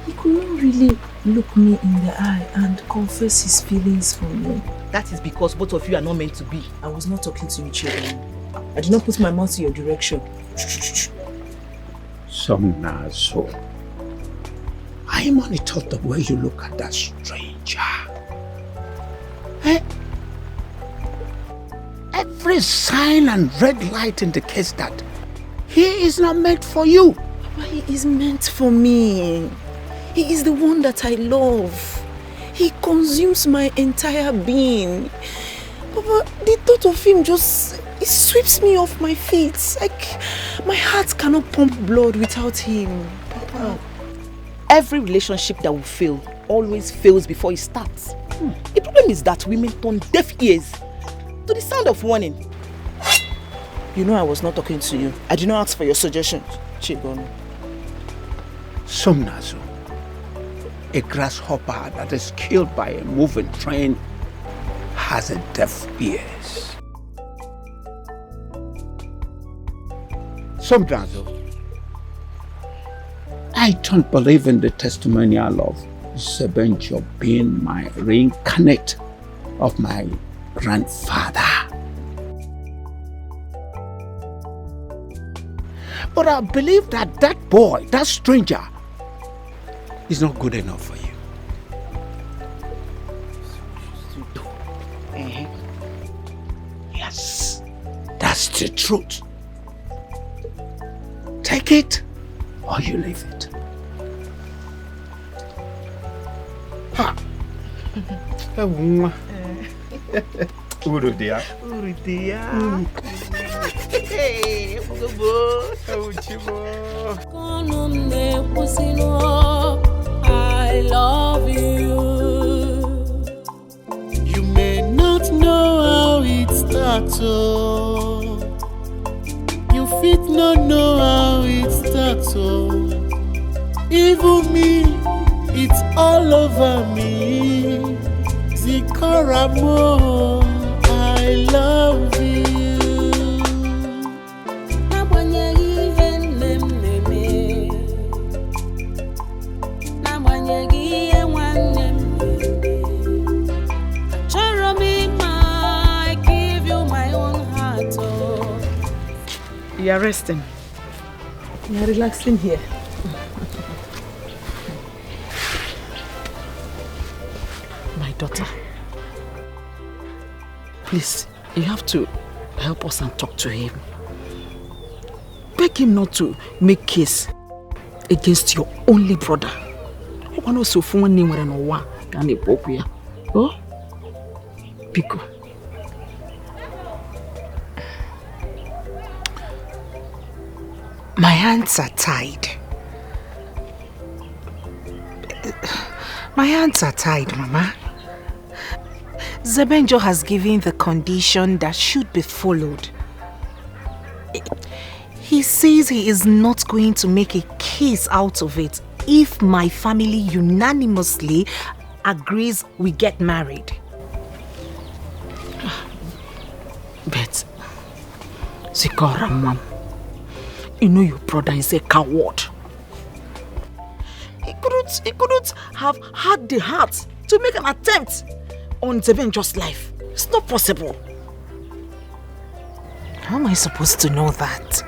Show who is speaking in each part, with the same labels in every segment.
Speaker 1: He could not really look me in the eye and confess his feelings for me.
Speaker 2: That is because both of you are not meant to be.
Speaker 1: I was not talking to you, children. I did not put my mouth in your direction.
Speaker 3: So, I am only thought the way you look at that stranger. Eh? Every sign and red light indicates that he is not meant for you.
Speaker 1: Papa, he is meant for me. He is the one that I love. He consumes my entire being. Papa, the thought of him it sweeps me off my feet. Like, my heart cannot pump blood without him. Papa.
Speaker 2: Every relationship that will fail always fails before it starts. The problem is that women turn deaf ears to the sound of warning.
Speaker 1: You know I was not talking to you. I did not ask for your suggestions, Chigon.
Speaker 3: Somnazo, a grasshopper that is killed by a moving train, has a deaf ears. Somnazo, I don't believe in the testimonial of Zebenjo being my reincarnate of my grandfather. But I believe that boy, that stranger, is not good enough for you. Yes, that's the truth. Take it or you leave it. Ha!
Speaker 4: Urudia.
Speaker 2: Hey,
Speaker 5: I love you. You may not know how it starts, oh. You fit not know how it starts, oh. Even me, it's all over me. Zikora more, I love you.
Speaker 1: You are resting. You are relaxing here. My daughter, please, you have to help us and talk to him. Beg him not to make case against your only brother. Oh? Pico.
Speaker 6: My hands are tied. My hands are tied, Mama. Zebenjo has given the condition that should be followed. He says he is not going to make a case out of it if my family unanimously agrees we get married.
Speaker 1: But, Zikora, Mom, you know your brother is a coward. He couldn't have had the heart to make an attempt on Zebenjo's life. It's not possible.
Speaker 6: How am I supposed to know that?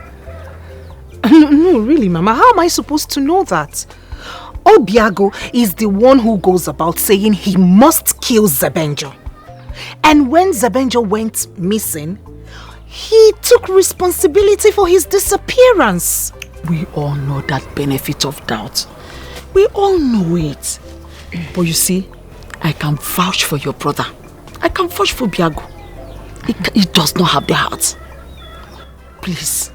Speaker 1: No, really, Mama. How am I supposed to know that?
Speaker 6: Obiago is the one who goes about saying he must kill Zebenjo. And when Zebenjo went missing, he took responsibility for his disappearance.
Speaker 1: We all know that benefit of doubt. We all know it. But you see, I can vouch for your brother. I can vouch for Biago. He does not have the heart. Please,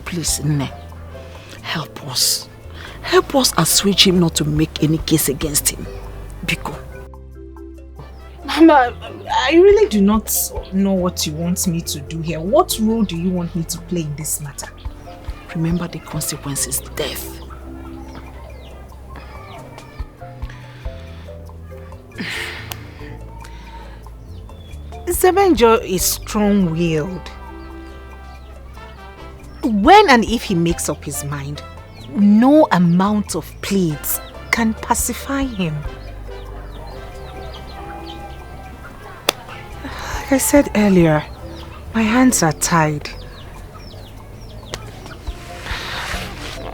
Speaker 1: Nne, help us. Help us assuage him not to make any case against him. Biko.
Speaker 6: Mama, I really do not know what you want me to do here. What role do you want me to play in this matter?
Speaker 1: Remember the consequences, death.
Speaker 6: Zebenjo is strong-willed. When and if he makes up his mind, no amount of pleads can pacify him. Like I said earlier, my hands are tied.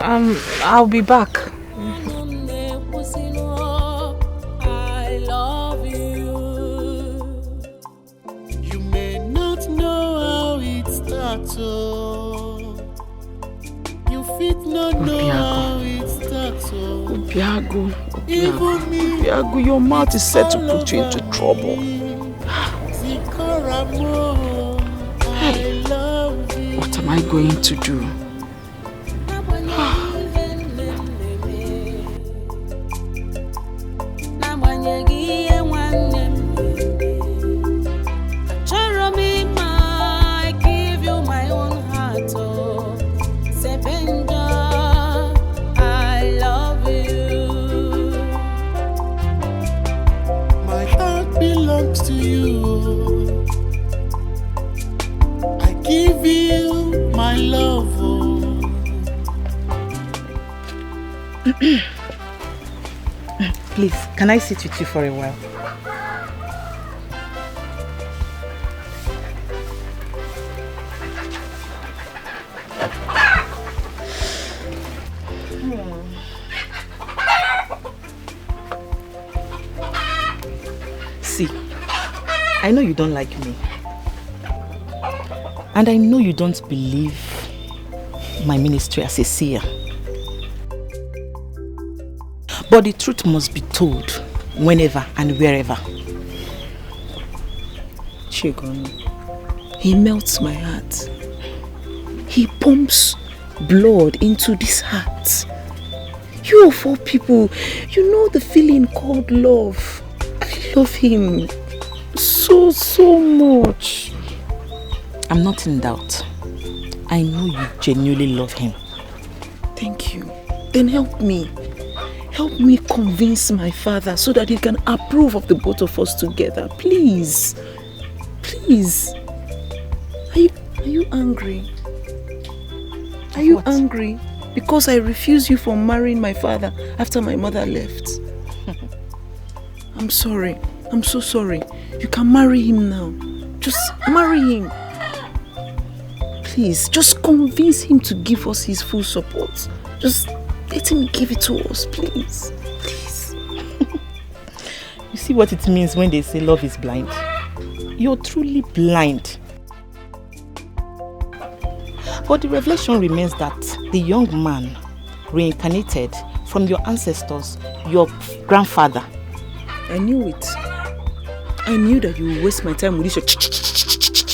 Speaker 6: I'll be back.
Speaker 5: I love you. You may not know how it starts. You fit not know how it starts.
Speaker 1: Obiago, your mouth is set to put you into trouble.
Speaker 5: Zikora, I love you.
Speaker 1: What am I going to do?
Speaker 5: To you, I give you my love.
Speaker 2: Please, can I sit with you for a while? See, I know you don't like me. And I know you don't believe my ministry as a seer. But the truth must be told whenever and wherever. Chigonne, he melts my heart. He pumps blood into this heart. You of all people, you know the feeling called love. I love him so much. I'm not in doubt. I know you genuinely love him. Thank you. Then help me. Help me convince my father so that he can approve of the both of us together. Please. Please. Are you angry? Are you angry because I refuse you from marrying my father after my mother left? I'm sorry. I'm so sorry. You can marry him now. Just marry him. Please, just convince him to give us his full support. Just let him give it to us, please. Please. You see what it means when they say love is blind? You're truly blind. But the revelation remains that the young man reincarnated from your ancestors, your grandfather. I knew it. I knew that you would waste my time with this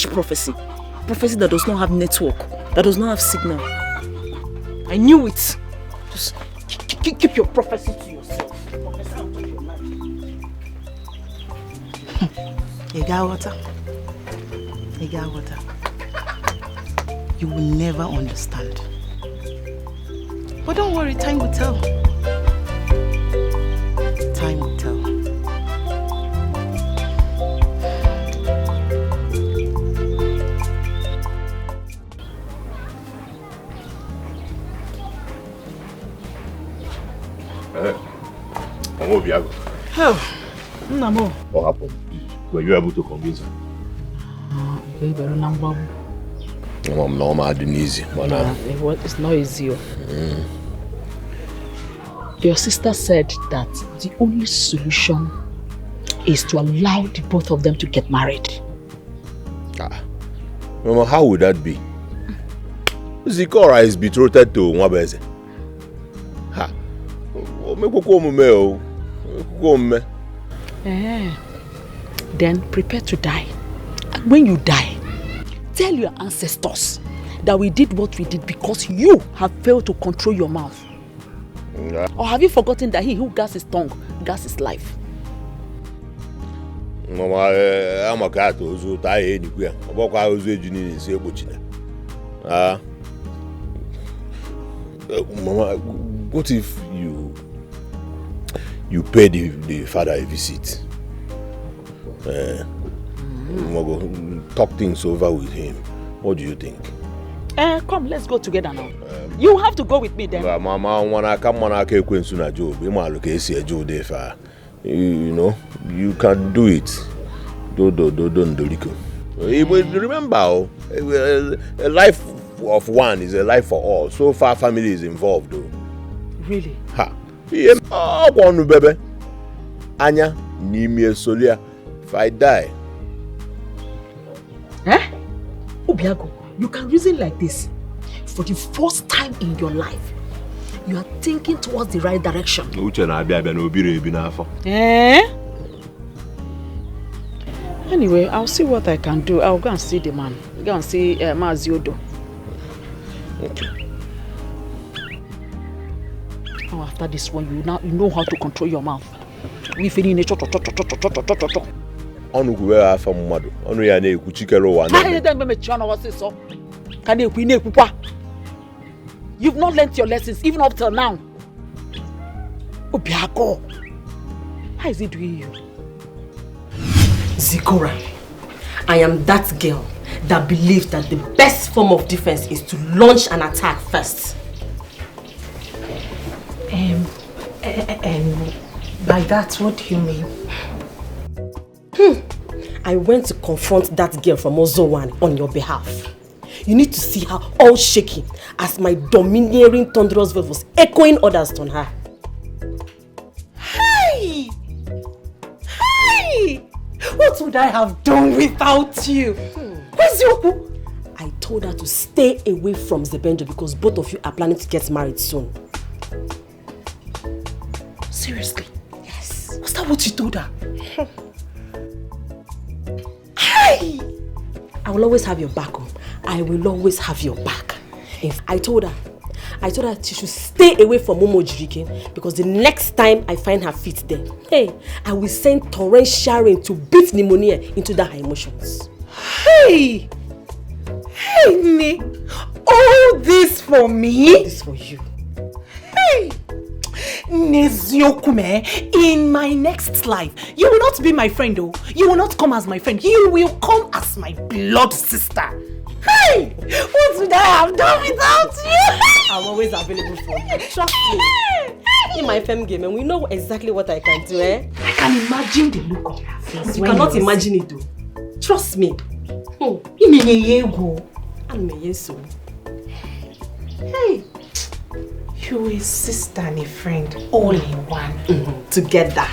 Speaker 2: your prophecy. Prophecy that does not have network, that does not have signal. I knew it. Just keep your prophecy to yourself. Prophesy out of your life. Ega water. You will never understand. But don't worry, time will tell. Time will tell.
Speaker 1: Oh, Namo.
Speaker 4: What happened? Were you able to convince her?
Speaker 1: It's not easy. Your sister said that the only solution is to allow the both of them to get married.
Speaker 4: Mama, how would that be? Zikora is betrothed to Nwabeze.
Speaker 1: Then prepare to die. And when you die, tell your ancestors that we did what we did because you have failed to control your mouth. Or have you forgotten that he who guards his tongue guards his life?
Speaker 4: Mama, I'm a cat who's tired anywhere. I was in Mama, what if you pay the father a visit? Talk things over with him. What do you think?
Speaker 1: Come, let's go together now. You have to go with me then.
Speaker 4: Mama, when I come on, I can't quit soon. Job, you know, you can do it. Don't. Remember, a life of one is a life for all. So far, family is involved, though.
Speaker 1: Really?
Speaker 4: Ha. Yeah. Oh, one baby. Anya, Nimi Solia. If I die.
Speaker 1: Eh? Obiago, you can reason like this. For the first time in your life, you are thinking towards the right direction. Eh? Anyway, I'll see what I can do. I'll go and see the man. Go and see Maziodo.
Speaker 4: Okay.
Speaker 1: Oh, after this one, you know how to control your mouth. We finish nature. You've not learnt your lessons even up till now. Obiago, how is he doing you?
Speaker 7: Zikora, I am that girl that believes that the best form of defense is to launch an attack first.
Speaker 6: And by that, what do you mean?
Speaker 7: I went to confront that girl from Ozowan on your behalf. You need to see her all shaking as my domineering thunderous voice was echoing orders on her.
Speaker 6: Hey! What would I have done without you? Where's Yoku?
Speaker 7: I told her to stay away from Zebenjo because both of you are planning to get married soon.
Speaker 6: Seriously?
Speaker 7: Yes.
Speaker 6: Was that what you told her? Hey!
Speaker 7: I will always have your back. I will always have your back. I told her she should stay away from Momo Jiriken because the next time I find her feet there, I will send torrential rain to beat pneumonia into her emotions.
Speaker 6: Hey, me, all this for me?
Speaker 7: All this for you.
Speaker 6: Hey, Neziokume, in my next life, you will not be my friend though. You will not come as my friend. You will come as my blood sister. Hey, what would I have done without you?
Speaker 7: I'm always available for you. Trust me. In my femme game, and we know exactly what I can do, eh?
Speaker 6: I can imagine the look on your face.
Speaker 7: You cannot imagine it, though. Trust me.
Speaker 6: Hey, you a sister and a friend, all in one.
Speaker 7: Together.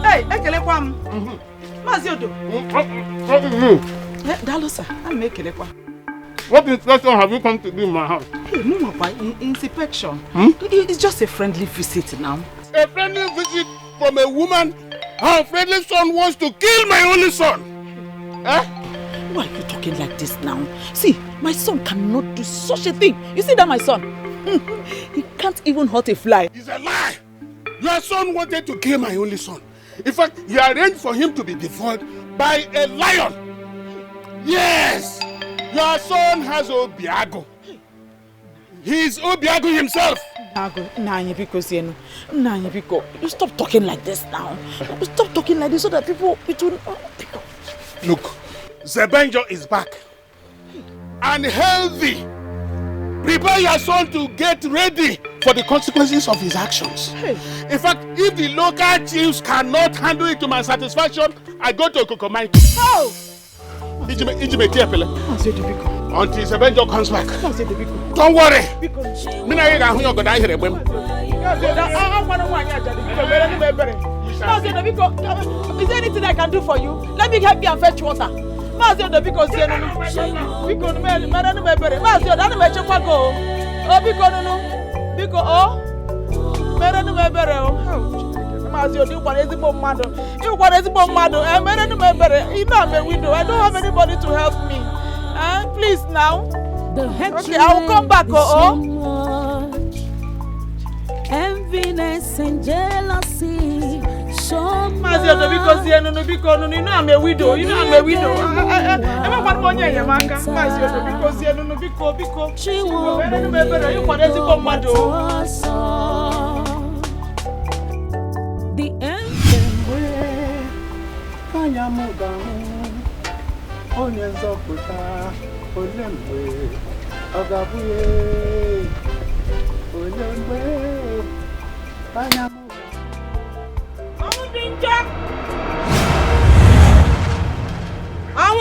Speaker 1: Hey, Ekelekwam. Maziodo. Dalosa, I'm Ekelekwam.
Speaker 5: What inspection have you come to do in my house?
Speaker 1: Hey, no, Papa, inspection. It's just a friendly visit now.
Speaker 5: A friendly visit from a woman? Her friendly son wants to kill my only son. Eh?
Speaker 1: Why are you talking like this now? See, my son cannot do such a thing. You see that, my son? He can't even hurt a fly.
Speaker 5: It's a lie. Your son wanted to kill my only son. In fact, he arranged for him to be devoured by a lion. Yes! Your son has Obiago. He's Obiago himself.
Speaker 1: You stop talking like this now. Stop talking like this so that people will...
Speaker 5: Look, Zebenjo is back. And healthy. Prepare your son to get ready for the consequences of his actions. In fact, if the local chiefs cannot handle it to my satisfaction, I go to Micheal.
Speaker 1: Oh!
Speaker 5: Until Zebenjo comes back. Don't worry.
Speaker 1: Is there anything I can do for you? Let me help you and fetch water. I don't have anybody to help me. Please now. Okay, I will come back.
Speaker 8: Enviness and jealousy
Speaker 1: Because you know I'm a widow. You know I'm a widow. I'm not going to Yamanga. Because you know because you the end.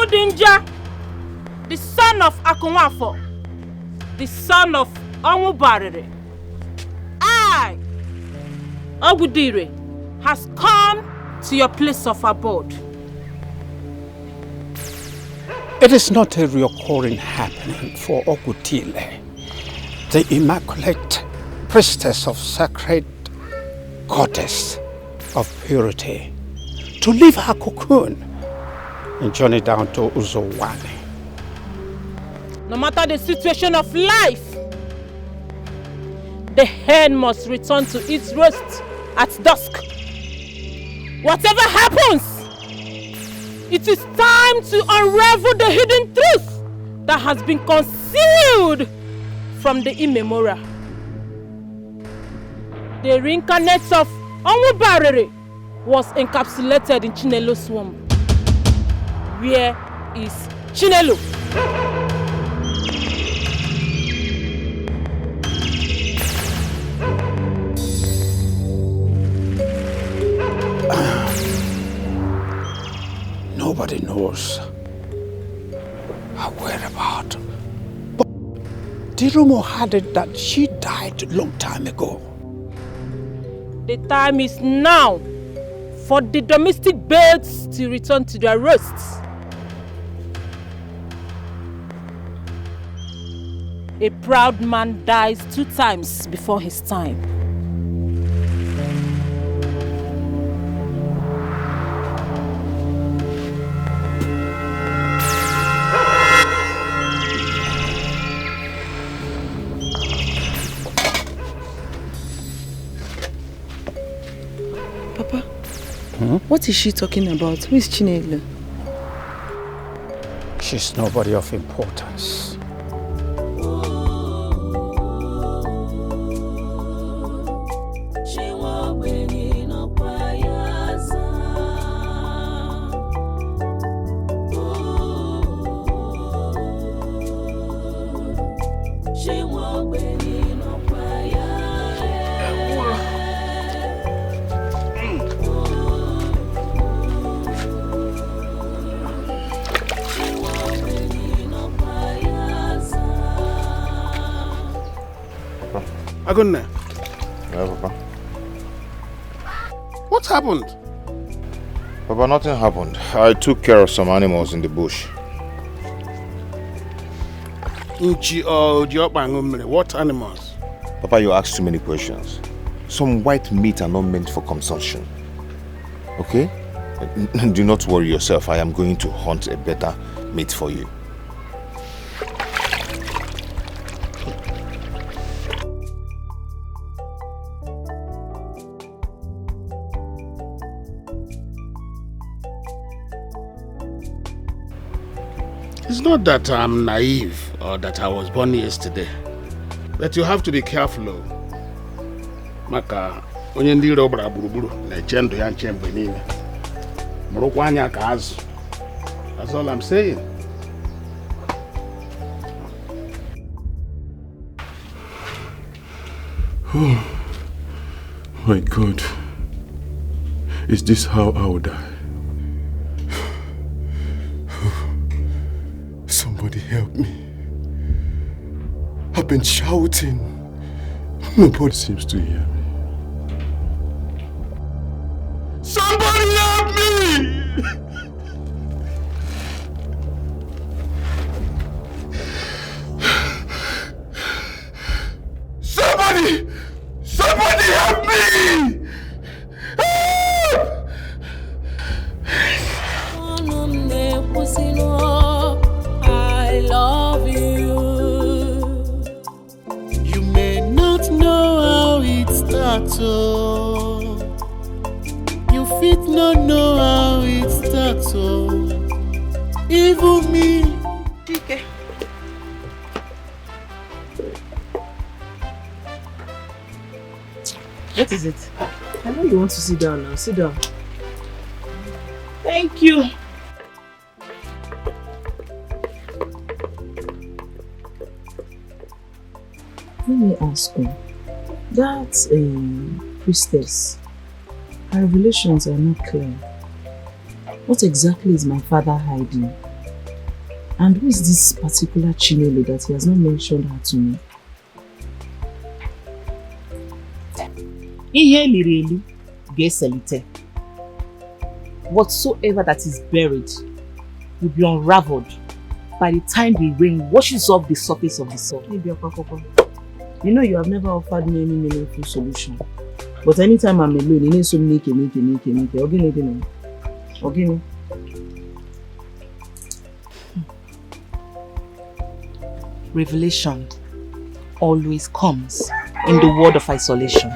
Speaker 8: Dinja, the son of Okafor, the son of Onwubarere, I, Ogudire, has come to your place of abode.
Speaker 3: It is not a recurring happening for Ogudile, the immaculate priestess of sacred goddess of purity, to leave her cocoon and journey down to Uzowani.
Speaker 8: No matter the situation of life, the hen must return to its roost at dusk. Whatever happens, it is time to unravel the hidden truth that has been concealed from the immemorial. The reincarnate of Onwubarere was encapsulated in Chinelo's womb. Where is Chinelo?
Speaker 3: Nobody knows her whereabouts. But the rumor had it that she died a long time ago.
Speaker 8: The time is now for the domestic birds to return to their roosts. A proud man dies 2 times before his time.
Speaker 2: Papa, what is she talking about? Who is Chinelo?
Speaker 3: She's nobody of importance.
Speaker 5: Agunne.
Speaker 4: Yeah, Papa.
Speaker 5: What happened?
Speaker 4: Papa, nothing happened. I took care of some animals in the bush.
Speaker 5: What animals?
Speaker 4: Papa, you ask too many questions. Some white meat are not meant for consumption. Okay? Do not worry yourself. I am going to hunt a better meat for you.
Speaker 5: It's not that I'm naive or that I was born yesterday, but you have to be careful. Maka onye ndị iro gbara gburugburu na-eche ndụ ya nche mgbe niile. Mụrụkwa anya ka azụ. That's all I'm saying.
Speaker 9: Oh my God. Is this how I will die? Somebody help me. I've been shouting. Nobody seems to hear me. Somebody help me! Somebody help me!
Speaker 10: I love you. You may not know how it started. You
Speaker 2: What is it? I know you want to sit down now. Sit down. Thank you. Let me ask you. That priestess, her revelations are not clear. What exactly is my father hiding? And who is this particular Chinelo that he has not mentioned her to me? Ihe lirelu geselite. Whatsoever that is buried will be unraveled by the time the rain washes off the surface of the soil. You know you have never offered me any meaningful solution. But anytime I'm alone, you need to make. Okay. Revelation always comes in the word of isolation.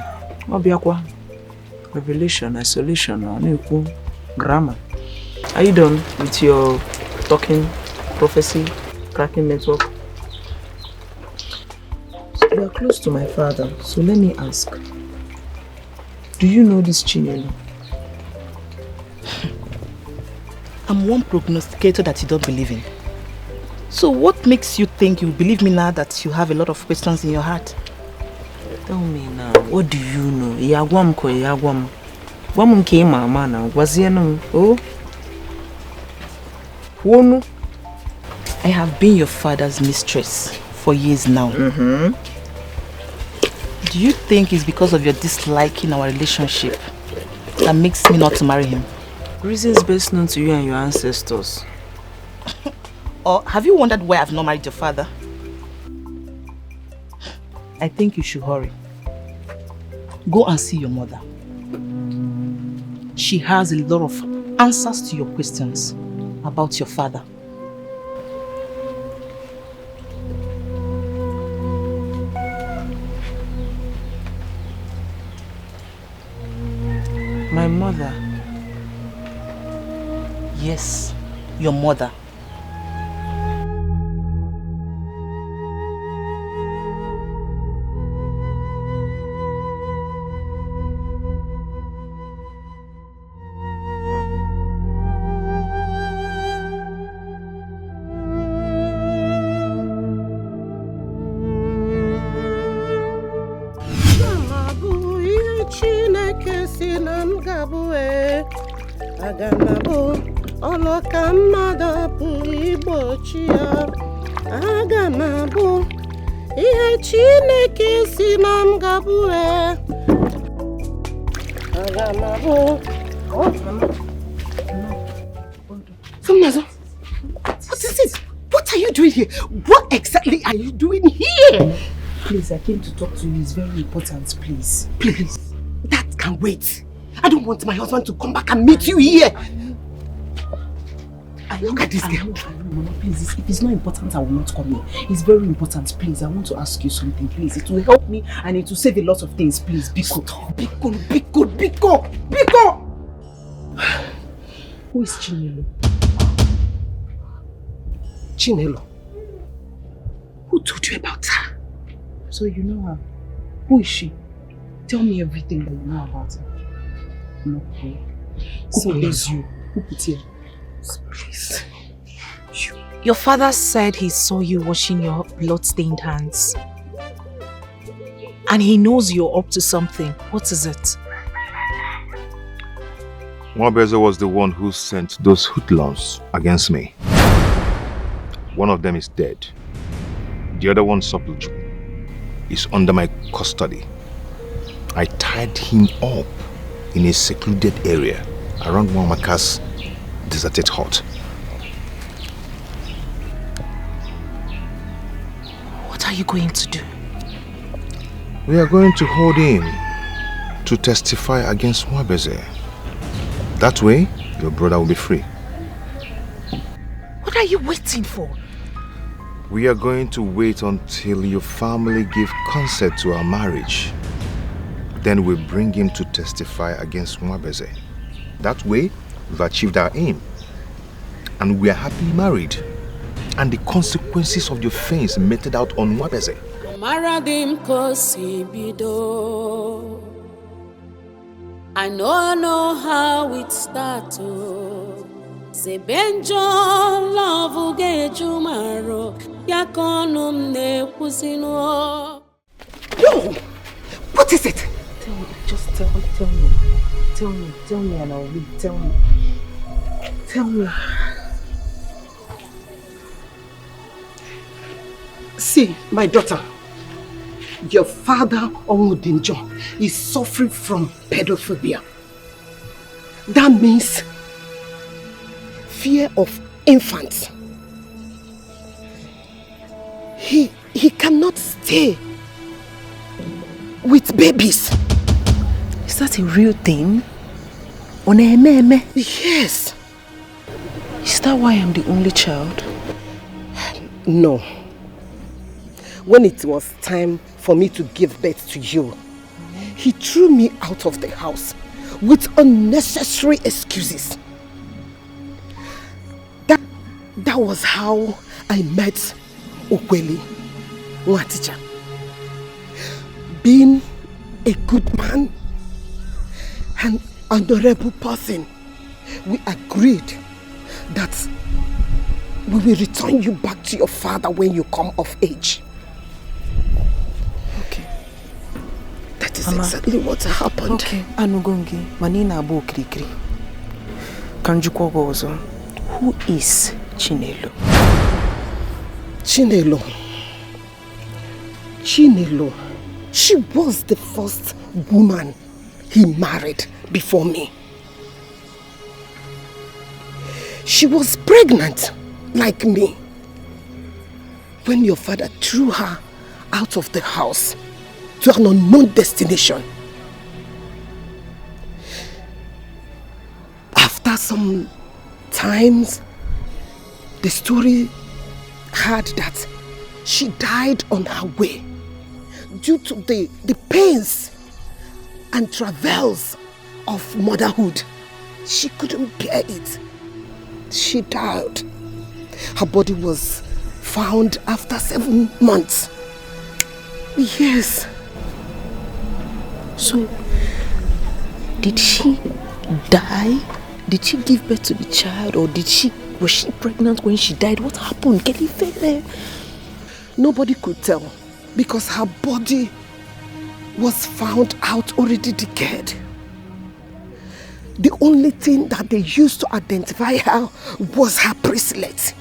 Speaker 2: Revelation, isolation, grammar. Are you done with your talking, prophecy, cracking network? You are close to my father, so let me ask. Do you know this Chinelo?
Speaker 11: I'm one prognosticator that you don't believe in. So what makes you think you believe me now that you have a lot of questions in your heart?
Speaker 2: Tell me now, what do you know? Yagwam ko yagwam. Wam ke mama na waziano. Oh? Wonu?
Speaker 11: I have been your father's mistress for years now. Do you think it's because of your dislike in our relationship that makes me not to marry him?
Speaker 2: Reasons best known to you and your ancestors.
Speaker 11: Or have you wondered why I've not married your father? I think you should hurry. Go and see your mother. She has a lot of answers to your questions about your father.
Speaker 2: My mother?
Speaker 11: Yes, your mother.
Speaker 6: What is this? What are you doing here? What exactly are you doing here?
Speaker 2: Please, I came to talk to you. It's very important, please.
Speaker 6: Please, that can wait. I don't want my husband to come back and meet you here. Look at this girl.
Speaker 2: Mama, please, if it's not important, I will not come here. It's very important, please. I want to ask you something, please. It will help me and it will save a lot of things, please. Biko. Who is Chinelo?
Speaker 6: Chinelo? Who told you about her?
Speaker 2: So you know her. Who is she? Tell me everything that you know about her. No, who is you? Who put here?
Speaker 6: Please.
Speaker 12: Your father said he saw you washing your blood-stained hands. And he knows you're up to something. What is it?
Speaker 4: Nwabeze was the one who sent those hoodlums against me. One of them is dead. The other one, Sopluju, is under my custody. I tied him up in a secluded area around Wamaka's deserted hut.
Speaker 12: What are you going to do?
Speaker 4: We are going to hold him to testify against Nwabeze. That way, your brother will be free.
Speaker 12: What are you waiting for?
Speaker 4: We are going to wait until your family give consent to our marriage. Then we'll bring him to testify against Nwabeze. That way, we've achieved our aim. And we are happily married. And the consequences of your offense meted out on Nwabeze.
Speaker 10: Maradim kosibido I know how it started. Zebenjo love ugejumaro yakonum ne kusino.
Speaker 6: Yo! What is it?
Speaker 2: Tell me, just tell me. Tell me and I'll read. Tell me.
Speaker 6: See, my daughter, your father, Onwudinjo, is suffering from pedophobia. That means fear of infants. He cannot stay with babies.
Speaker 2: Is that a real thing? Onememe?
Speaker 6: Yes.
Speaker 2: Is that why I'm the only child?
Speaker 6: No. When it was time for me to give birth to you, he threw me out of the house with unnecessary excuses. That was how I met Okey, my teacher. Being a good man and honorable person, we agreed that we will return you back to your father when you come of age.
Speaker 2: Okay.
Speaker 6: That is exactly what happened.
Speaker 2: Okay. Anugongi, manina abo krikri. Kanjukwo gozo. Who is Chinelo?
Speaker 6: Chinelo. She was the first woman he married before me. She was pregnant like me when your father threw her out of the house to an unknown destination. After some times, the story had that she died on her way due to the pains and travails of motherhood. She couldn't bear it. She died. Her body was found after 7 months. Yes.
Speaker 2: So, did she die? Did she give birth to the child, or was she pregnant when she died? What happened?
Speaker 6: Nobody could tell because her body was found out already decayed. The only thing that they used to identify her was her bracelet.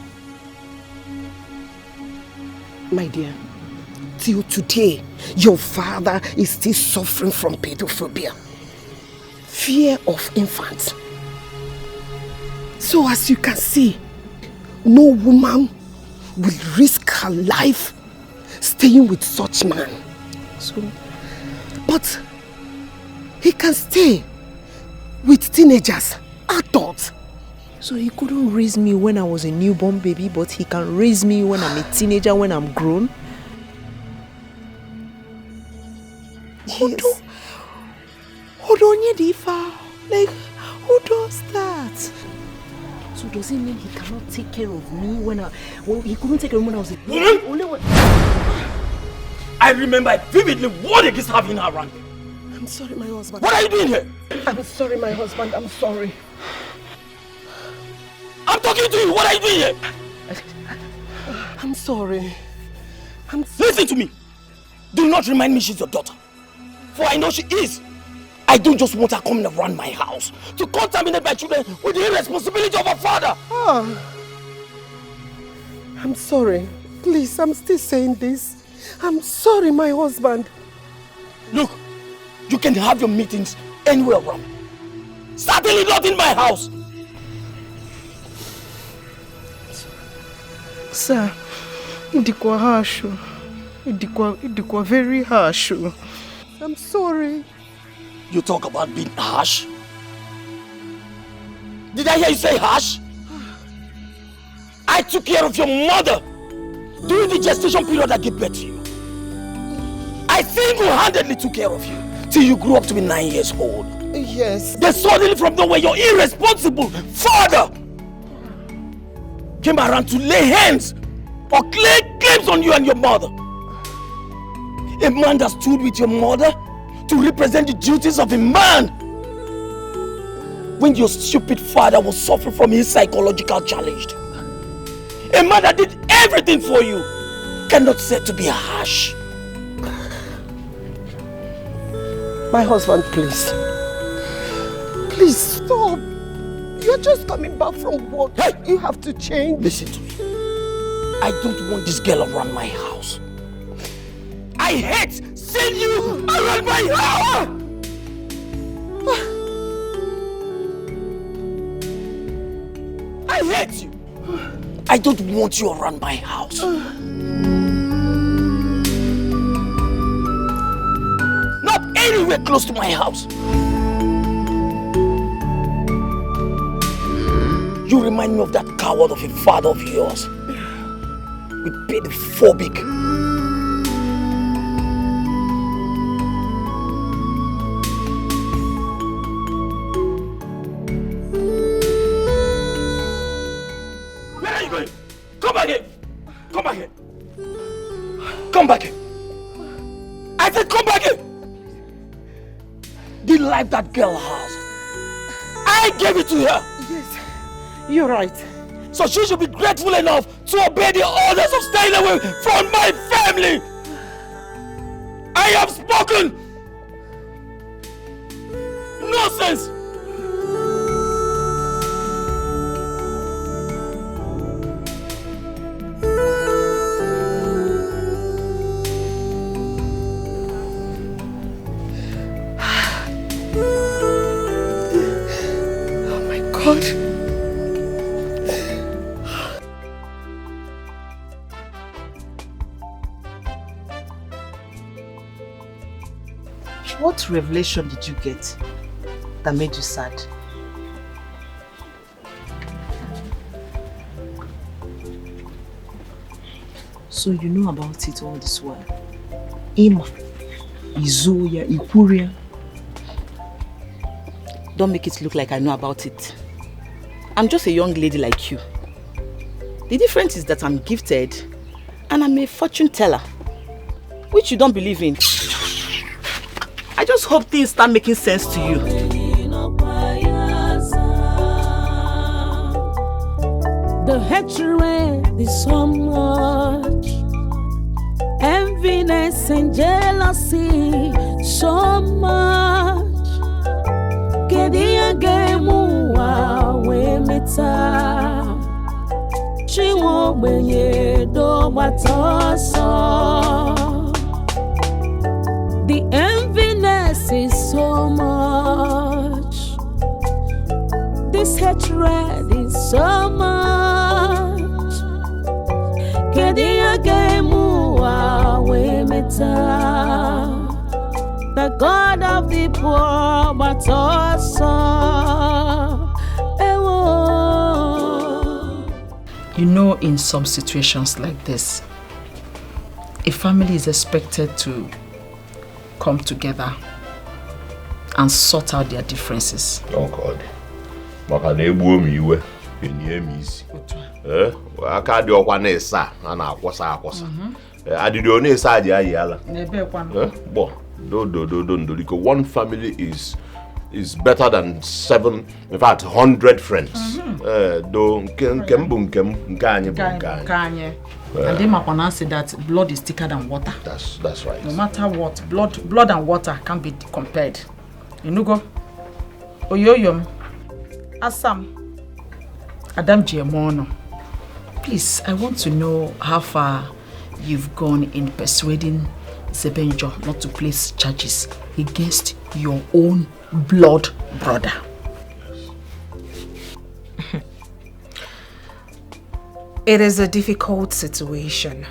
Speaker 6: My dear, till today, your father is still suffering from pedophobia, fear of infants. So as you can see, no woman will risk her life staying with such man. But he can stay with teenagers, adults.
Speaker 2: So he couldn't raise me when I was a newborn baby, but he can raise me when I'm a teenager, when I'm grown?
Speaker 6: Yes.
Speaker 2: Like, who does that? So does it mean he cannot take care of me he couldn't take care of me when I was a
Speaker 13: woman? I remember vividly what it is having her around.
Speaker 6: I'm sorry, my husband.
Speaker 13: What are you doing here?
Speaker 6: I'm sorry, my husband. I'm sorry.
Speaker 13: I'm talking to you. What are you doing here?
Speaker 6: I'm sorry.
Speaker 13: Listen to me. Do not remind me she's your daughter. For I know she is. I don't just want her coming around my house to contaminate my children with the irresponsibility of her father.
Speaker 6: I'm sorry. Please, I'm still saying this. I'm sorry, my husband.
Speaker 13: Look, you can have your meetings anywhere around. Certainly not in my house.
Speaker 2: Sir, idikwa harsh. Idikwa very harsh.
Speaker 6: I'm sorry.
Speaker 13: You talk about being harsh? Did I hear you say harsh? I took care of your mother during the gestation period I gave birth to you. I single-handedly took care of you till you grew up to be 9 years old.
Speaker 6: Yes.
Speaker 13: Then suddenly from nowhere, your irresponsible father came around to lay hands or claim claims on you and your mother. A man that stood with your mother to represent the duties of a man when your stupid father was suffering from his psychological challenge. A man that did everything for you cannot say to be harsh.
Speaker 14: My husband, please. Please stop. You're just coming back from work.
Speaker 13: Hey!
Speaker 14: You have to change.
Speaker 13: Listen to me. I don't want this girl around my house. I hate seeing you around my house! I hate you. I don't want you around my house. Not anywhere close to my house. You remind me of that coward of a father of yours. With pedophobic. Where are you going? Come back here. Come back here. Come back here. I said come back here. The life that girl has, I gave it to her.
Speaker 14: Yes, you're right.
Speaker 13: So she should be grateful enough to obey the orders of staying away from my family. I have spoken. Nonsense.
Speaker 14: Oh my God.
Speaker 11: What revelation did you get that made you sad? So you know about it all this while? Ima, Izoya, Ikuria. Don't make it look like I know about it. I'm just a young lady like you. The difference is that I'm gifted and I'm a fortune teller, which you don't believe in. I just hope things start making sense to you.
Speaker 10: The hatred is so much, enviness and jealousy so much. Kedia gemu we meta, chiwo benye do batoso. The enviness is so much. This hatred is so much. Kedia gemu we meta. The God of the poor, but also.
Speaker 1: You know, in some situations like this, a family is expected to come together and sort out their differences.
Speaker 4: Oh God. Maka na egbuo m iwe, enye m isi. Aka dị ọkwa na esa, a na-akwọsa akwọsa. Adịdị ọ na-esa aji ayi ala.
Speaker 1: N'ebe kwa.
Speaker 4: Bo, do. One family is better than 7, in fact 100 friends. Do nkem bụ nkem, nke anyị bụ nke anyị.
Speaker 1: And they makwana say that blood is thicker than water.
Speaker 4: That's right.
Speaker 1: No matter what, blood and water can't be compared. You know go. Oyoyom. Asam. Adam Jemono. Please, I want to know how far you've gone in persuading Zebenjo not to place charges against your own blood brother.
Speaker 6: It is a difficult situation.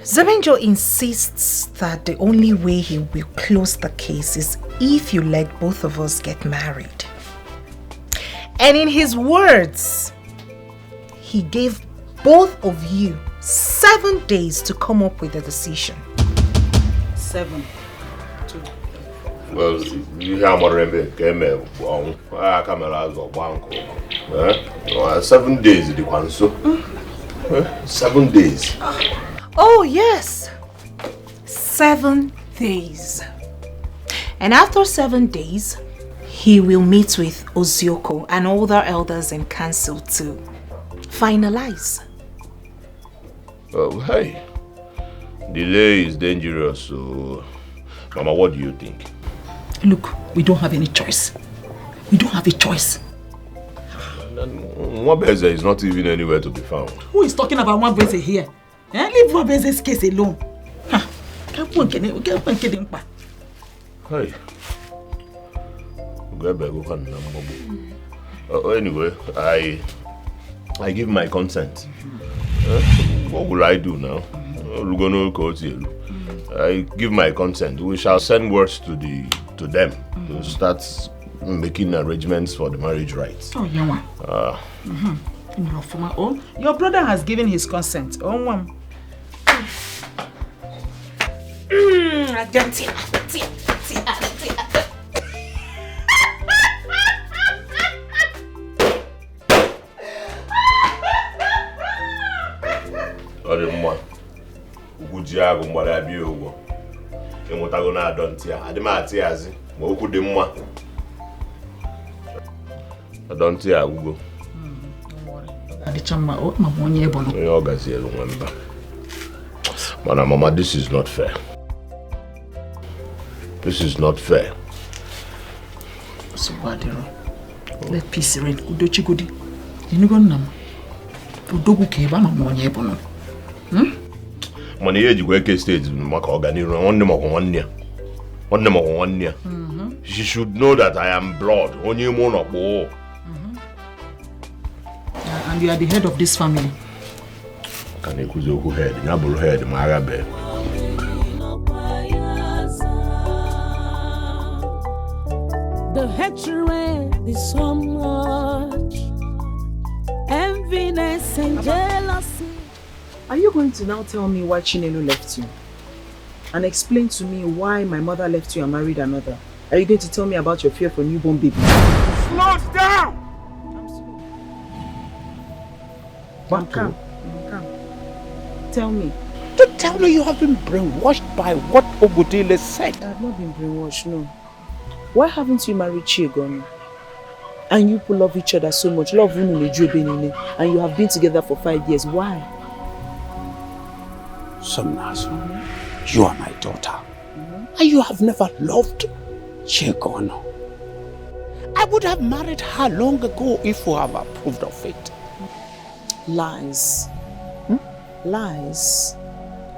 Speaker 6: Zebenjo insists that the only way he will close the case is if you let both of us get married. And in his words, he gave both of you 7 days to come up with a decision.
Speaker 11: 7.
Speaker 4: Well, you have more than 7 days. The one so 7 days.
Speaker 6: Oh yes, 7 days. And after 7 days, he will meet with Ozioko and other elders in council to finalize.
Speaker 15: Oh, hey. Delay is dangerous, so... Mama, what do you think?
Speaker 1: Look, we don't have any choice. We don't have a choice.
Speaker 15: Nwabeze is not even anywhere to be found.
Speaker 1: Who is talking about Nwabeze here? Leave Nwabeze's case alone.
Speaker 15: Hey. Anyway, I give my consent. What will I do now? I give my consent. We shall send words to them to start making arrangements for the marriage rites.
Speaker 1: Oh, Yawa. Your brother has given his consent.
Speaker 15: Mama, this is not fair. This is not fair.
Speaker 1: So let peace reign. Udochi gudi. Nam. Udogu keba na mwanye bono.
Speaker 15: Mani yeji gweke stage maka organiro. She should know that I am blood.
Speaker 1: And you are the head of this family.
Speaker 15: Can you kuzo head? Nabulu head, Magabe.
Speaker 10: The hatred is so much, enviness and jealousy.
Speaker 2: Are you going to now tell me why Chinenye left you? And explain to me why my mother left you and married another? Are you going to tell me about your fear for newborn baby?
Speaker 5: Slow down!
Speaker 2: I'm calm. Tell me.
Speaker 3: Don't tell me you have been brainwashed by what Ogudile said.
Speaker 2: I have not been brainwashed, no. Why haven't you married Chez? And you people love each other so much. And you have been together for 5 years. Why?
Speaker 3: Somnazo, you are my daughter. And you have never loved Chez. I would have married her long ago if you have approved of it.
Speaker 2: Lies. Lies.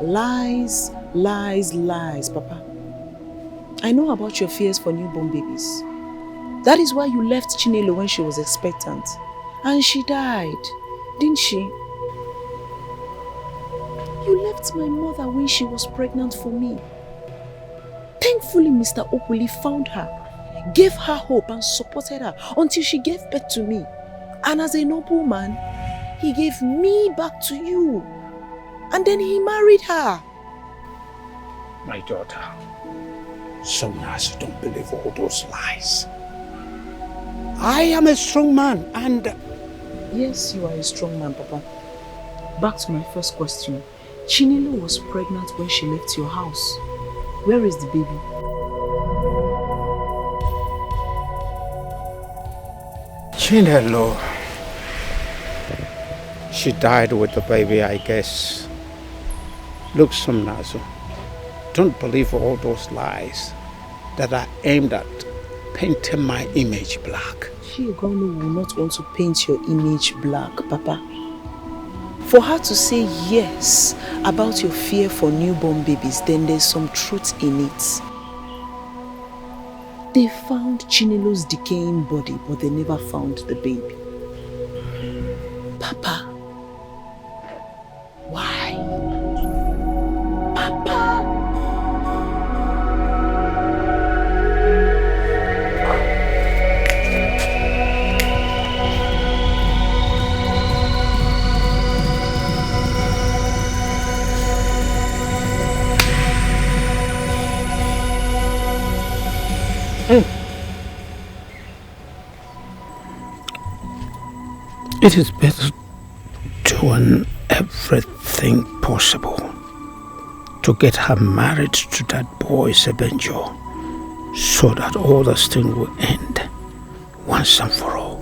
Speaker 2: Lies, lies, lies, Papa. I know about your fears for newborn babies. That is why you left Chinelo when she was expectant. And she died, didn't she? You left my mother when she was pregnant for me. Thankfully, Mr. Okuli found her, gave her hope and supported her until she gave birth to me. And as a noble man, he gave me back to you. And then he married her.
Speaker 3: My daughter, Somnas, don't believe all those lies. I am a strong man and...
Speaker 2: Yes, you are a strong man, Papa. Back to my first question. Chinelo was pregnant when she left your house. Where is the baby?
Speaker 3: Chinelo. She died with the baby, I guess. Look, Somnazo, don't believe all those lies that are aimed at painting my image black.
Speaker 2: Chigono will not want to paint your image black, Papa. For her to say yes about your fear for newborn babies, then there's some truth in it. They found Chinelo's decaying body, but they never found the baby. Papa, why? Papa!
Speaker 3: It is better doing everything possible to get her married to that boy Zebenjo so that all this thing will end once and for all.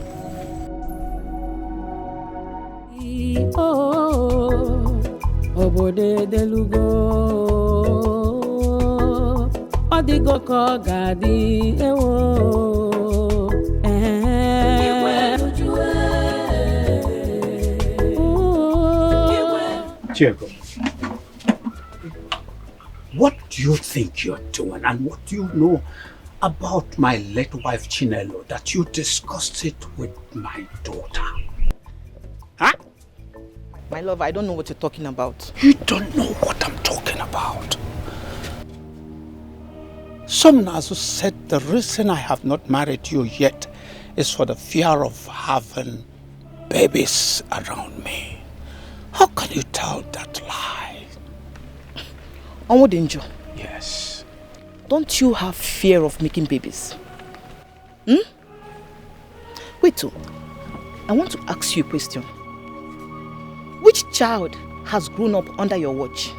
Speaker 10: Obode delugo Odigo kogadi ewo
Speaker 3: Diego, what do you think you're doing, and what do you know about my late wife Chinelo that you discussed it with my daughter? Huh?
Speaker 11: My love, I don't know what you're talking about.
Speaker 3: You don't know what I'm talking about. Some Nazu said the reason I have not married you yet is for the fear of having babies around me. How can you tell that lie?
Speaker 11: Onwodenjo.
Speaker 3: Yes.
Speaker 11: Don't you have fear of making babies? Wait, I want to ask you a question. Which child has grown up under your watch?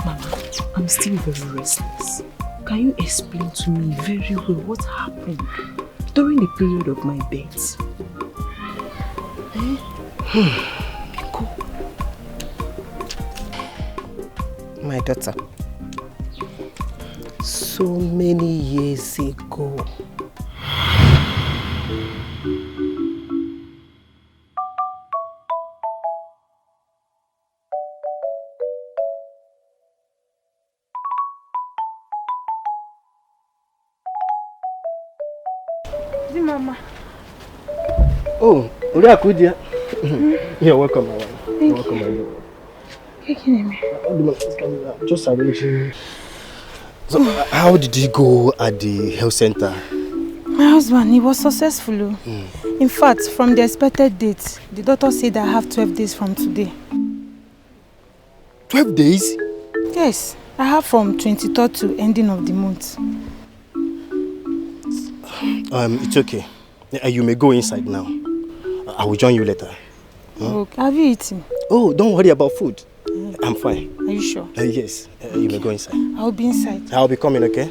Speaker 2: Mama, I'm still very restless. Can you explain to me very well what happened during the period of my birth?
Speaker 14: My daughter, so many years ago,
Speaker 16: Mama.
Speaker 17: Oh, Uriakudia. You're welcome, my wife. You're welcome, my dear. Just arranging. So, how did he go at the health center?
Speaker 16: My husband, he was successful. In fact, from the expected date, the doctor said I have 12 days from today.
Speaker 17: 12 days?
Speaker 16: Yes, I have from 23rd to ending of the month.
Speaker 17: It's okay. You may go inside now. I will join you later.
Speaker 16: Okay. Have you eaten?
Speaker 17: Oh, don't worry about food. I'm fine.
Speaker 16: Are you sure?
Speaker 17: Yes. You may go inside.
Speaker 16: I'll be inside.
Speaker 17: I'll be coming, okay?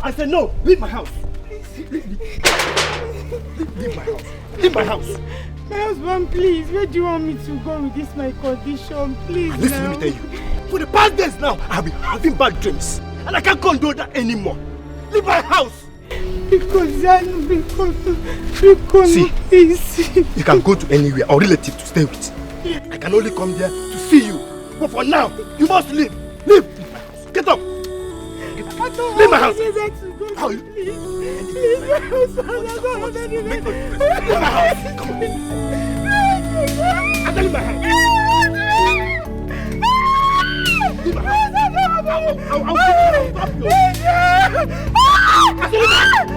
Speaker 17: I said no! Leave my house! Leave my house! Leave my house!
Speaker 16: My husband, please, where do you want me to go with this my condition? Please.
Speaker 17: Listen, let me tell you. For the past days now, I've been having bad dreams. And I can't condone that anymore. Leave my house!
Speaker 16: Because
Speaker 17: see,
Speaker 16: please.
Speaker 17: You can go to anywhere or relative to stay with. I can only come there to see you. But for now, you must leave. Leave my house. Get up! Leave my house! How you?
Speaker 16: Please, my husband, I don't want anything.
Speaker 17: Leave my house! Come on! I tell you my house! Leave my house! I'll stop you! I tell you my house!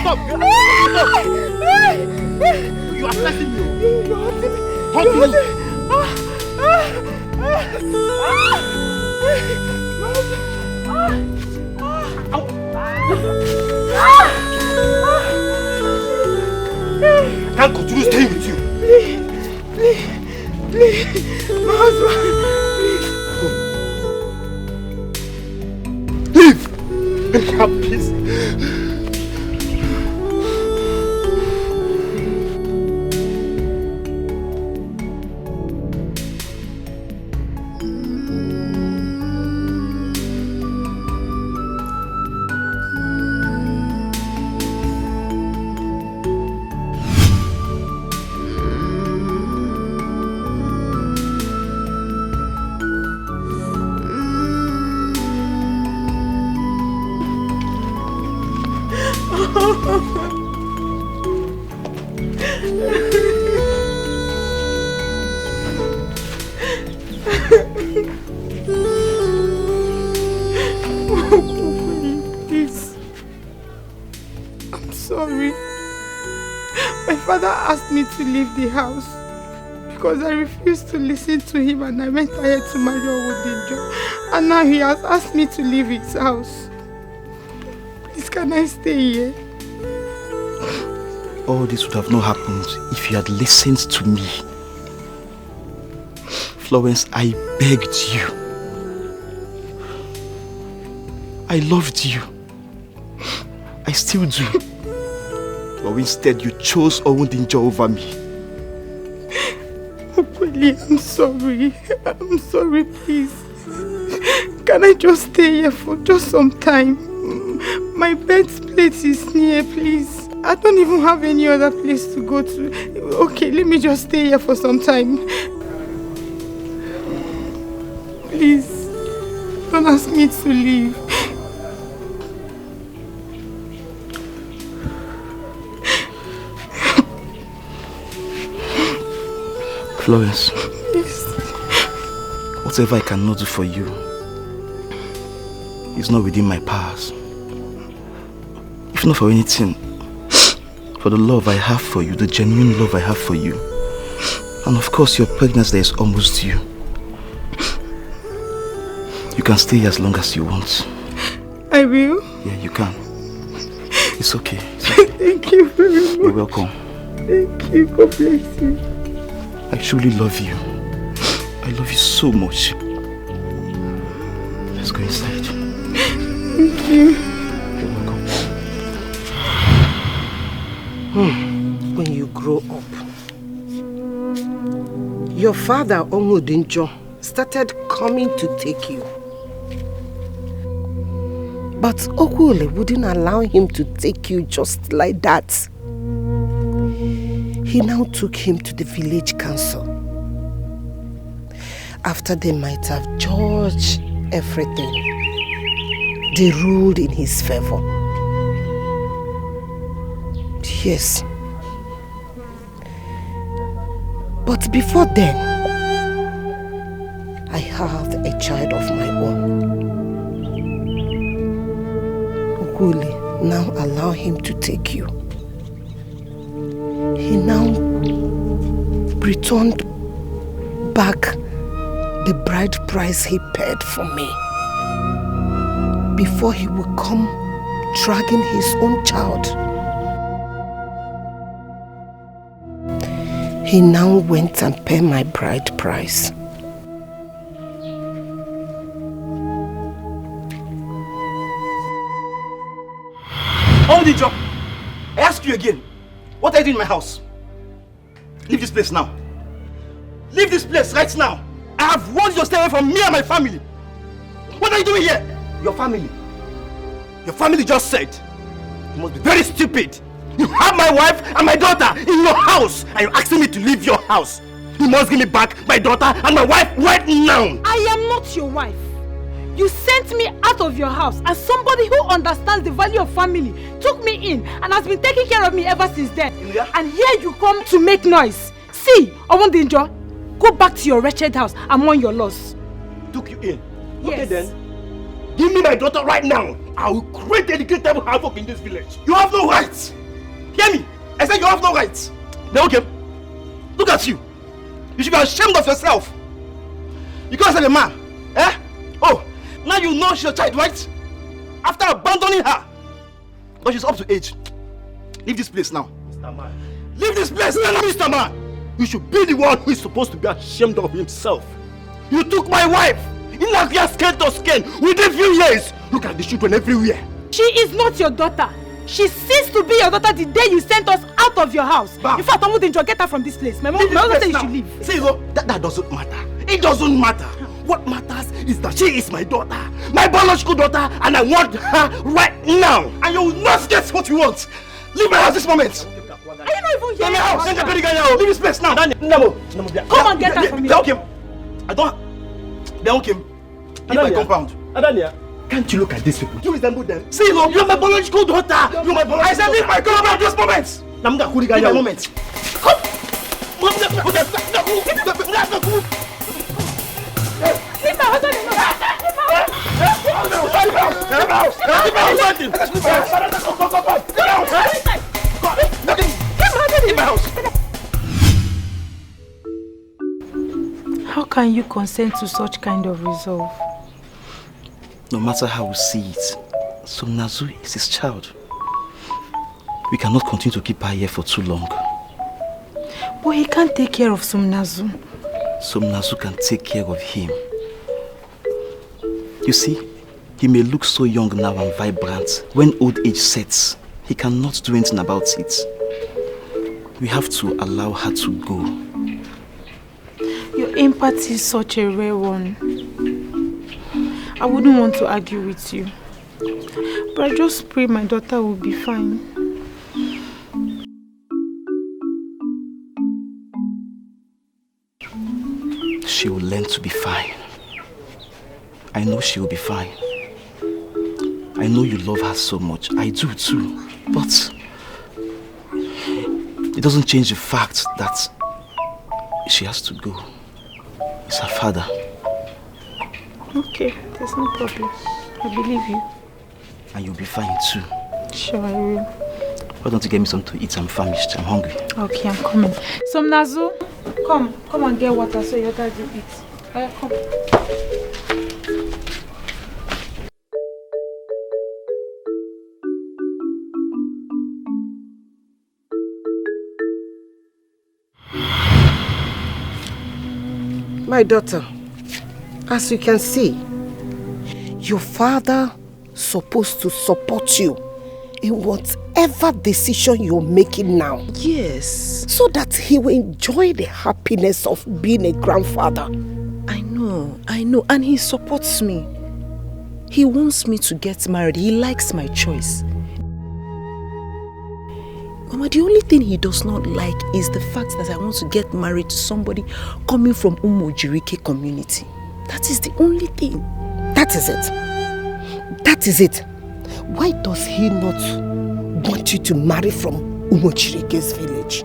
Speaker 17: Stop! You are flashing me! How do you? I can't continue staying with you.
Speaker 16: Please, my husband,
Speaker 17: please. Leave. Let me have peace.
Speaker 18: sorry. My father asked me to leave the house because I refused to listen to him and I went ahead to marry Onyenjo. And now he has asked me to leave his house. Please, can I stay here?
Speaker 17: All this would have not happened if you had listened to me. Florence, I begged you. I loved you. I still do. But instead you chose Onyenjo over me.
Speaker 18: Okey, I'm sorry. I'm sorry, please. Can I just stay here for just some time? My birthplace is near, please. I don't even have any other place to go to. Okay, let me just stay here for some time. Please, don't ask me to leave.
Speaker 17: Florence, yes. Whatever I cannot do for you is not within my powers. If not for anything, for the love I have for you, the genuine love I have for you, and of course your pregnancy that is almost due. You can stay here as long as you want.
Speaker 18: I will?
Speaker 17: Yeah, you can. It's okay. It's okay.
Speaker 18: Thank you very much.
Speaker 17: You're welcome.
Speaker 18: Thank you. God bless you.
Speaker 17: I truly love you. I love you so much. Let's go inside.
Speaker 18: Thank you.
Speaker 17: You're welcome.
Speaker 14: When you grow up, your father, Onyenjo, started coming to take you. But Okey wouldn't allow him to take you just like that. He now took him to the village council. After they might have judged everything, they ruled in his favor. Yes. But before then, I had a child of my own. Okey now allow him to take you. He now returned back the bride price he paid for me before he would come dragging his own child. He now went and paid my bride price.
Speaker 17: Onyenjo, I ask you again. What are you doing in my house? Leave this place now. Leave this place right now. I have warned you to stay away from me and my family. What are you doing here? Your family. Your family just said you must be very stupid. You have my wife and my daughter in your house and you're asking me to leave your house. You must give me back my daughter and my wife right now.
Speaker 16: I am not your wife. You sent me out of your house as somebody who understands the value of family, took me in and has been taking care of me ever since then. Yeah. And here you come to make noise. See, Onyenjo, go back to your wretched house and mourn your loss.
Speaker 17: Took you in?
Speaker 16: Yes.
Speaker 17: Okay then. Give me my daughter right now. I will create educatable havoc in this village. You have no rights. Hear me? I said you have no rights. Then okay. Look at you. You should be ashamed of yourself. You can't say a man. Eh? Oh. Now you know she's your child, right? After abandoning her. But she's up to age. Leave this place now. Mr. Man. Leave this place now, Mr. Man. You should be the one who is supposed to be ashamed of himself. You took my wife. In like your skin to skin within a few years. Look at the children everywhere.
Speaker 16: She is not your daughter. She ceased to be your daughter the day you sent us out of your house. In fact, Onyenjo, get her from this place. My mom said you should leave.
Speaker 17: See, that doesn't matter. It doesn't matter. What matters is that she is my daughter, my biological daughter, and I want her right now. And you will not get what you want. Leave my house this moment.
Speaker 16: Are you not even here?
Speaker 17: Leave this place now.
Speaker 16: Come and get her from here.
Speaker 17: I don't. They don't come. Leave my compound. Can't you look at these people? You resemble them. See, you're my biological daughter. You're my biological. I said leave my compound this moment. Leave my moment. Come.
Speaker 16: Leave my husband alone. can you consent to such kind of resolve?
Speaker 17: No matter how we see it, Somnazu is his child. We cannot continue to keep her here for too long.
Speaker 16: But he can't take care of Somnazu.
Speaker 17: Somnazu can take care of him. You see, he may look so young now and vibrant. When old age sets, he cannot do anything about it. We have to allow her to go.
Speaker 16: Your empathy is such a rare one. I wouldn't want to argue with you. But I just pray my daughter will be fine.
Speaker 17: She will learn to be fine. I know she will be fine. I know you love her so much. I do too. But it doesn't change the fact that she has to go. It's her father.
Speaker 16: Okay, there's no problem. I believe you.
Speaker 17: And you'll be fine too.
Speaker 16: Sure, I will.
Speaker 17: Why don't you get me something to eat? I'm famished. I'm hungry.
Speaker 16: Okay, I'm coming. Somnazu, come and get water so your dad will eat. Come.
Speaker 14: My daughter, as you can see, your father is supposed to support you in whatever decision you're making now.
Speaker 2: Yes.
Speaker 14: So that he will enjoy the happiness of being a grandfather.
Speaker 2: I know. And he supports me. He wants me to get married. He likes my choice. Mama, the only thing he does not like is the fact that I want to get married to somebody coming from Umojirike community. That is the only thing.
Speaker 14: That is it. That is it. Why does he not want you to marry from Umojirike's village?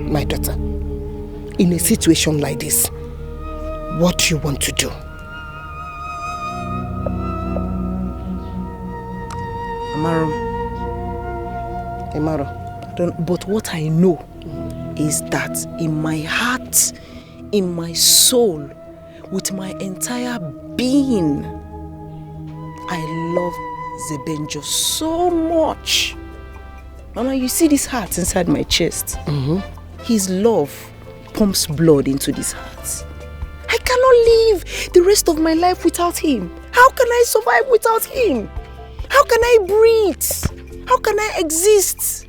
Speaker 14: My daughter, in a situation like this, what do you want to do?
Speaker 2: Amaro, but what I know is that in my heart, in my soul, with my entire being, I love Zebenjo so much. Mama, you see this heart inside my chest? His love pumps blood into this heart. I cannot live the rest of my life without him. How can I survive without him? How can I breathe? How can I exist?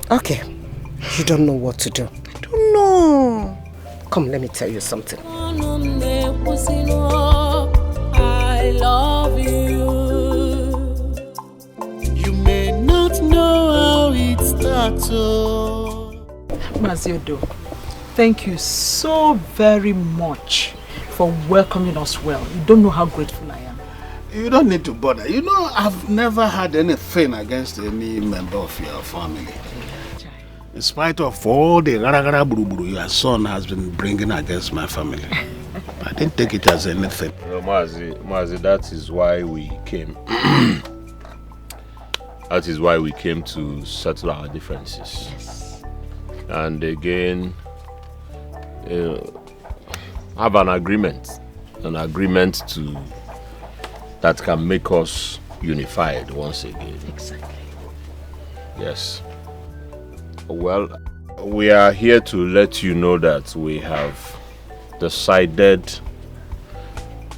Speaker 14: Okay, you don't know what to do.
Speaker 2: I don't know.
Speaker 14: Come, let me tell you something.
Speaker 10: I love you. You may not know how it starts.
Speaker 1: Maziodo, thank you so very much for welcoming us well. You don't know how grateful I am.
Speaker 5: You don't need to bother. You know, I've never had anything against any member of your family. In spite of all the gara buru your son has been bringing against my family. I didn't take it as anything.
Speaker 15: No, Mazi, that is why we came. That is why we came to settle our differences. Yes. And again, have an agreement to that can make us unified once again.
Speaker 1: Exactly.
Speaker 15: Yes. Well, we are here to let you know that we have decided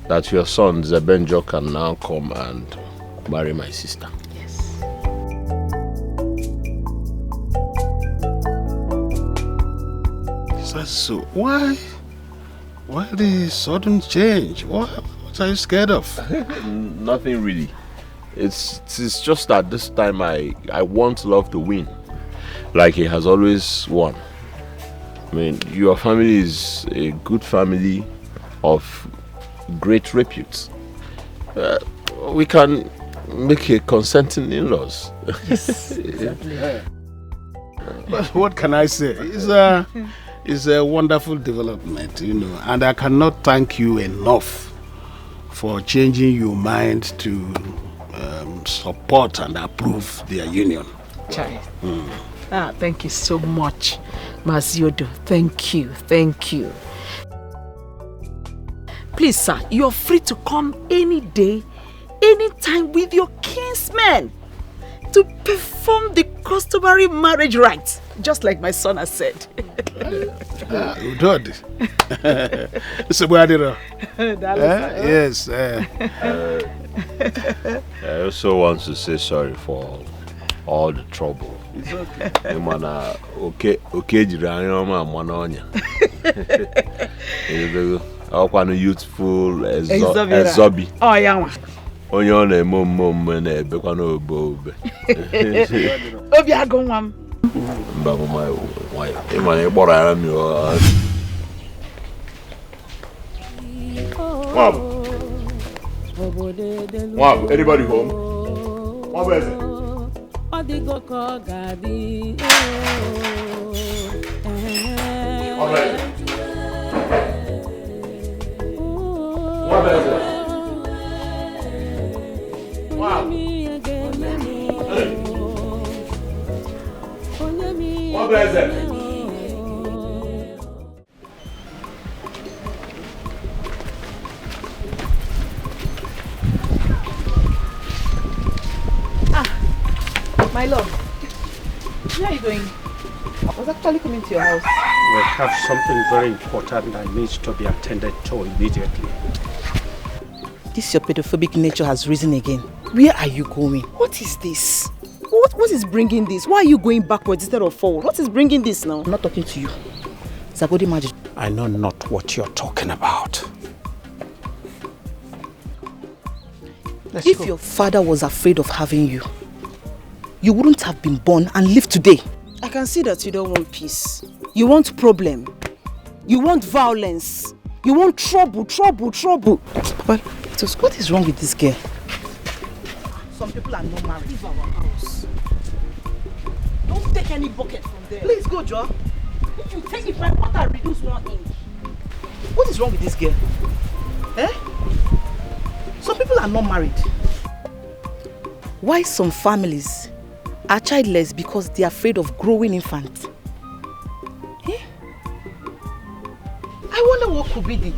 Speaker 15: that your son Zebenjo can now come and marry my sister.
Speaker 1: Yes.
Speaker 5: So why the sudden change? What are you scared of?
Speaker 15: Nothing really. It's just that this time I want love to win, like he has always won. I mean, your family is a good family of great repute. We can make a consenting in-laws.
Speaker 1: Yes, exactly.
Speaker 5: But what can I say? It's a wonderful development, you know, and I cannot thank you enough for changing your mind to support and approve their union.
Speaker 1: Chai. Thank you so much, Maziodo. Thank you. Please, sir, you're free to come any day, anytime with your kinsmen to perform the customary marriage rites, just like my son has said.
Speaker 5: Yes.
Speaker 15: I also want to say sorry for all the trouble.
Speaker 5: It's okay.
Speaker 15: Okay, youthful Ezobi.
Speaker 1: Oh, yeah.
Speaker 15: Onye ọ na-eme omume na-ebekwa n'obe obe.
Speaker 1: Obi agụ nwa m.
Speaker 15: Mba nwayọ. Ịma na ịgbọrọ ya mi ọ. Wow, anybody home? Where is it? Wow. What is it?
Speaker 11: My love, where are you going? I was actually coming to your house.
Speaker 3: We have something very important that needs to be attended to immediately.
Speaker 11: This your pedophobic nature has risen again. Where are you going? What is this? What is bringing this? Why are you going backwards instead of forward? What is bringing this now? I'm not talking to you. Zagodi Magic.
Speaker 3: I know not what you're talking about.
Speaker 11: If your father was afraid of having you, you wouldn't have been born and lived today. I can see that you don't want peace. You want problem. You want violence. You want trouble. Papa, what is wrong with this girl? Some people are not married. Leave our house. Don't take any bucket from there. Please go, Joe. If my water reduce 1 inch. What is wrong with this girl? Some people are not married. Why some families are childless because they are afraid of growing infants? I wonder what could be the